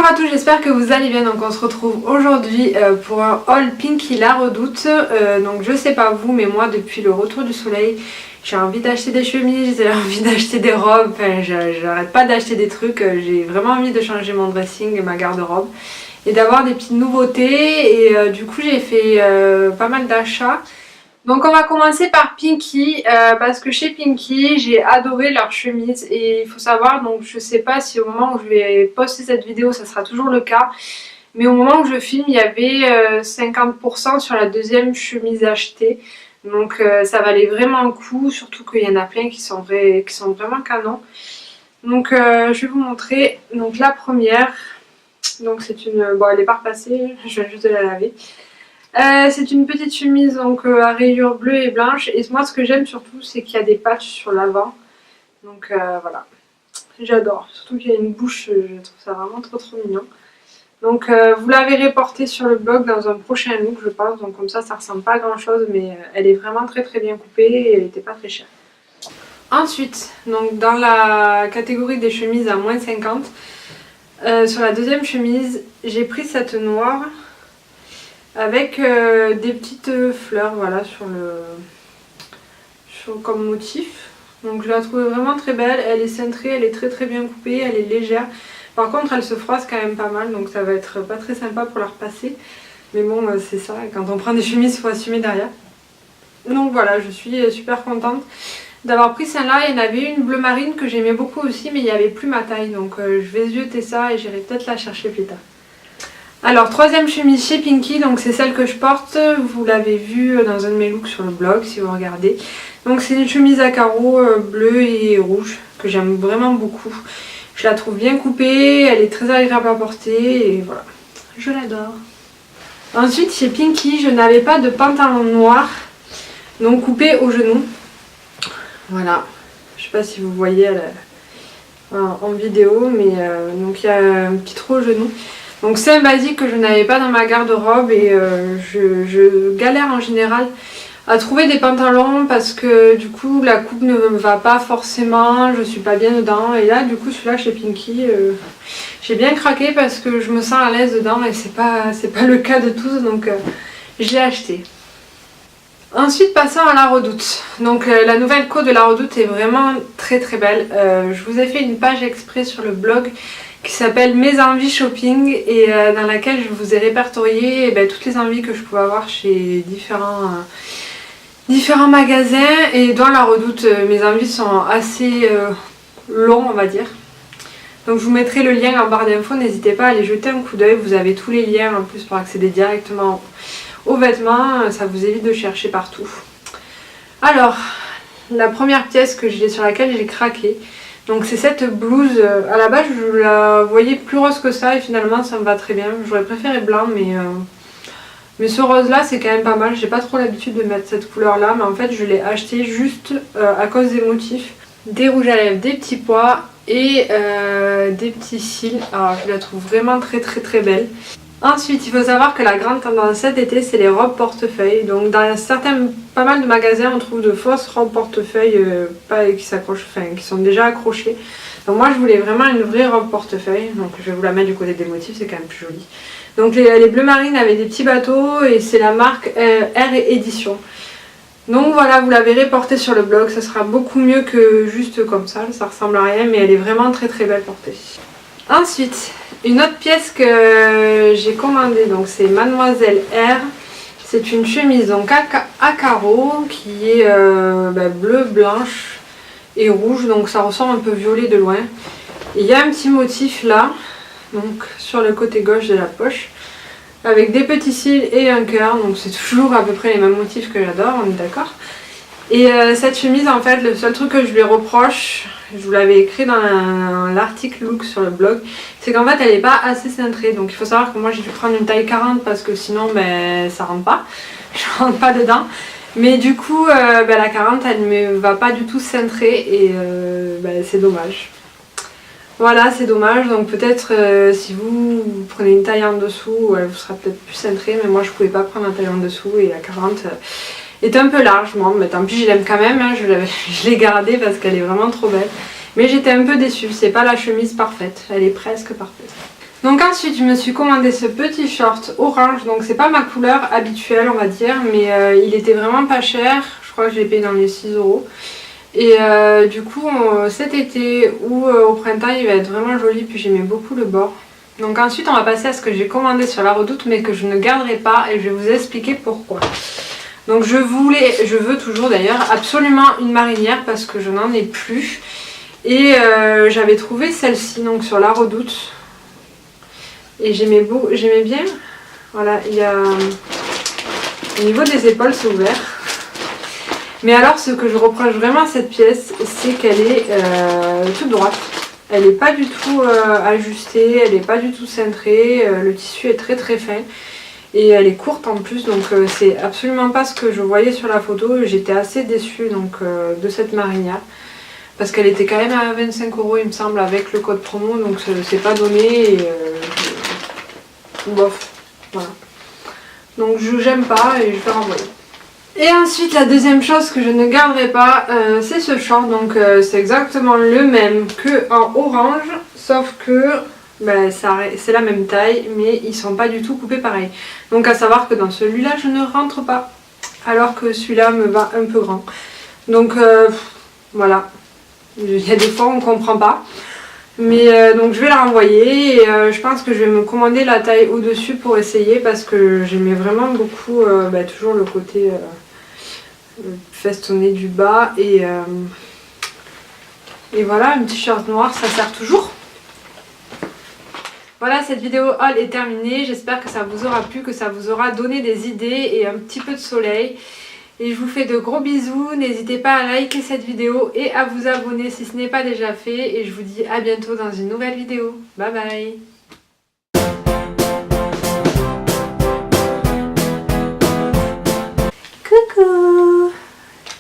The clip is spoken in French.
Bonjour à tous, j'espère que vous allez bien. Donc on se retrouve aujourd'hui pour un haul Pinky La Redoute. Donc je sais pas vous, mais moi depuis le retour du soleil, j'ai envie d'acheter des chemises, j'ai envie d'acheter des robes, enfin j'arrête pas d'acheter des trucs. J'ai vraiment envie de changer mon dressing et ma garde-robe et d'avoir des petites nouveautés. Et du coup j'ai fait pas mal d'achats. Donc on va commencer par Pinky parce que chez Pinky j'ai adoré leurs chemises et il faut savoir, donc je sais pas si au moment où je vais poster cette vidéo ça sera toujours le cas, mais au moment où je filme il y avait 50% sur la deuxième chemise achetée, donc ça valait vraiment le coup, surtout qu'il y en a plein qui sont vraiment canons. Donc je vais vous montrer. Donc la première, donc c'est une, bon elle est pas repassée, je viens juste de la laver. C'est une petite chemise donc à rayures bleues et blanches, et moi ce que j'aime surtout c'est qu'il y a des patchs sur l'avant, donc voilà, j'adore, surtout qu'il y a une bouche, je trouve ça vraiment trop mignon. Donc vous la verrez portée sur le blog dans un prochain look je pense, donc comme ça ressemble pas à grand chose, mais elle est vraiment très bien coupée et elle était pas très chère. Ensuite, donc dans la catégorie des chemises à moins 50, sur la deuxième chemise j'ai pris cette noire avec des petites fleurs, voilà, comme motif. Donc je la trouve vraiment très belle, elle est cintrée, elle est très bien coupée, elle est légère. Par contre elle se froisse quand même pas mal, donc ça va être pas très sympa pour la repasser. Mais bon c'est ça, quand on prend des chemises il faut assumer derrière. Donc voilà, je suis super contente d'avoir pris celle-là. Il y en avait une bleu marine que j'aimais beaucoup aussi, mais il n'y avait plus ma taille, donc je vais zioter ça et j'irai peut-être la chercher plus tard. Alors troisième chemise chez Pinky, donc c'est celle que je porte, vous l'avez vue dans un de mes looks sur le blog si vous regardez. Donc c'est une chemise à carreaux bleu et rouge que j'aime vraiment beaucoup. Je la trouve bien coupée, elle est très agréable à porter et voilà, je l'adore. Ensuite chez Pinky, je n'avais pas de pantalon noir, donc coupé au genou. Voilà, je sais pas si vous voyez en vidéo, mais donc il y a un petit trou au genou. Donc c'est un basique que je n'avais pas dans ma garde-robe et je galère en général à trouver des pantalons parce que du coup la coupe ne me va pas forcément, je suis pas bien dedans. Et là du coup celui-là chez Pinky, j'ai bien craqué parce que je me sens à l'aise dedans et c'est pas le cas de tous, donc je l'ai acheté. Ensuite passons à La Redoute. Donc la nouvelle co de La Redoute est vraiment très belle. Je vous ai fait une page exprès sur le blog qui s'appelle Mes envies shopping et dans laquelle je vous ai répertorié toutes les envies que je pouvais avoir chez différents magasins, et dans La Redoute mes envies sont assez longs on va dire. Donc je vous mettrai le lien en barre d'infos, n'hésitez pas à aller jeter un coup d'œil, vous avez tous les liens en plus pour accéder directement aux vêtements, ça vous évite de chercher partout. Alors la première pièce sur laquelle j'ai craqué, donc c'est cette blouse. À la base je la voyais plus rose que ça et finalement ça me va très bien. J'aurais préféré blanc, mais ce rose là c'est quand même pas mal. J'ai pas trop l'habitude de mettre cette couleur là, mais en fait je l'ai acheté juste à cause des motifs. Des rouges à lèvres, des petits pois et des petits cils. Alors je la trouve vraiment très belle. Ensuite il faut savoir que la grande tendance cet été c'est les robes portefeuille. Donc dans pas mal de magasins on trouve de fausses robes portefeuille qui s'accrochent, qui sont déjà accrochées. Donc moi je voulais vraiment une vraie robe portefeuille, donc je vais vous la mettre du côté des motifs, c'est quand même plus joli. Donc les bleu marine avec des petits bateaux et c'est la marque R Édition. Donc voilà, vous la verrez portée sur le blog, ça sera beaucoup mieux que juste comme ça ressemble à rien, mais elle est vraiment très belle portée. Ensuite, une autre pièce que j'ai commandée, donc c'est Mademoiselle R. C'est une chemise donc à carreaux qui est bleue, blanche et rouge, donc ça ressort un peu violet de loin. Il y a un petit motif là, donc sur le côté gauche de la poche, avec des petits cils et un cœur, donc c'est toujours à peu près les mêmes motifs que j'adore, on est d'accord. Et cette chemise en fait, le seul truc que je lui reproche, je vous l'avais écrit dans l'article look sur le blog, c'est qu'en fait elle n'est pas assez cintrée. Donc il faut savoir que moi j'ai dû prendre une taille 40 parce que sinon ça rentre pas, je rentre pas dedans. Mais du coup la 40 elle ne me va pas du tout cintrée et c'est dommage. Voilà, c'est dommage. Donc peut-être si vous prenez une taille en dessous, elle vous sera peut-être plus cintrée, mais moi je pouvais pas prendre une taille en dessous et la 40 est un peu large, mais tant pis, je l'aime quand même, hein, je l'ai gardée parce qu'elle est vraiment trop belle. Mais j'étais un peu déçue, c'est pas la chemise parfaite, elle est presque parfaite. Donc ensuite je me suis commandé ce petit short orange, donc c'est pas ma couleur habituelle on va dire, mais il était vraiment pas cher, je crois que je l'ai payé dans les 6 euros. Et du coup cet été ou au printemps il va être vraiment joli, puis j'aimais beaucoup le bord. Donc ensuite on va passer à ce que j'ai commandé sur la Redoute mais que je ne garderai pas et je vais vous expliquer pourquoi. Donc je veux toujours d'ailleurs absolument une marinière parce que je n'en ai plus. Et j'avais trouvé celle-ci donc sur la Redoute. Et j'aimais bien. Voilà, il y a au niveau des épaules c'est ouvert. Mais alors ce que je reproche vraiment à cette pièce, c'est qu'elle est toute droite. Elle n'est pas du tout ajustée, elle n'est pas du tout cintrée, le tissu est très très fin. Et elle est courte en plus, donc c'est absolument pas ce que je voyais sur la photo. J'étais assez déçue donc, de cette marinière. Parce qu'elle était quand même à 25 € il me semble avec le code promo, donc c'est pas donné. Et, bof, voilà. Donc j'aime pas et je vais renvoyer. Et ensuite la deuxième chose que je ne garderai pas, c'est ce short. Donc c'est exactement le même que en orange, sauf que ben, c'est la même taille, mais ils sont pas du tout coupés pareil. Donc à savoir que dans celui-là je ne rentre pas, alors que celui-là me va un peu grand. Donc voilà, il y a des fois on comprend pas. Mais donc je vais la renvoyer et je pense que je vais me commander la taille au-dessus pour essayer parce que j'aimais vraiment beaucoup toujours le côté festonné du bas et voilà, un t-shirt noir ça sert toujours. Voilà, cette vidéo haul est terminée, j'espère que ça vous aura plu, que ça vous aura donné des idées et un petit peu de soleil. Et je vous fais de gros bisous, n'hésitez pas à liker cette vidéo et à vous abonner si ce n'est pas déjà fait. Et je vous dis à bientôt dans une nouvelle vidéo. Bye bye!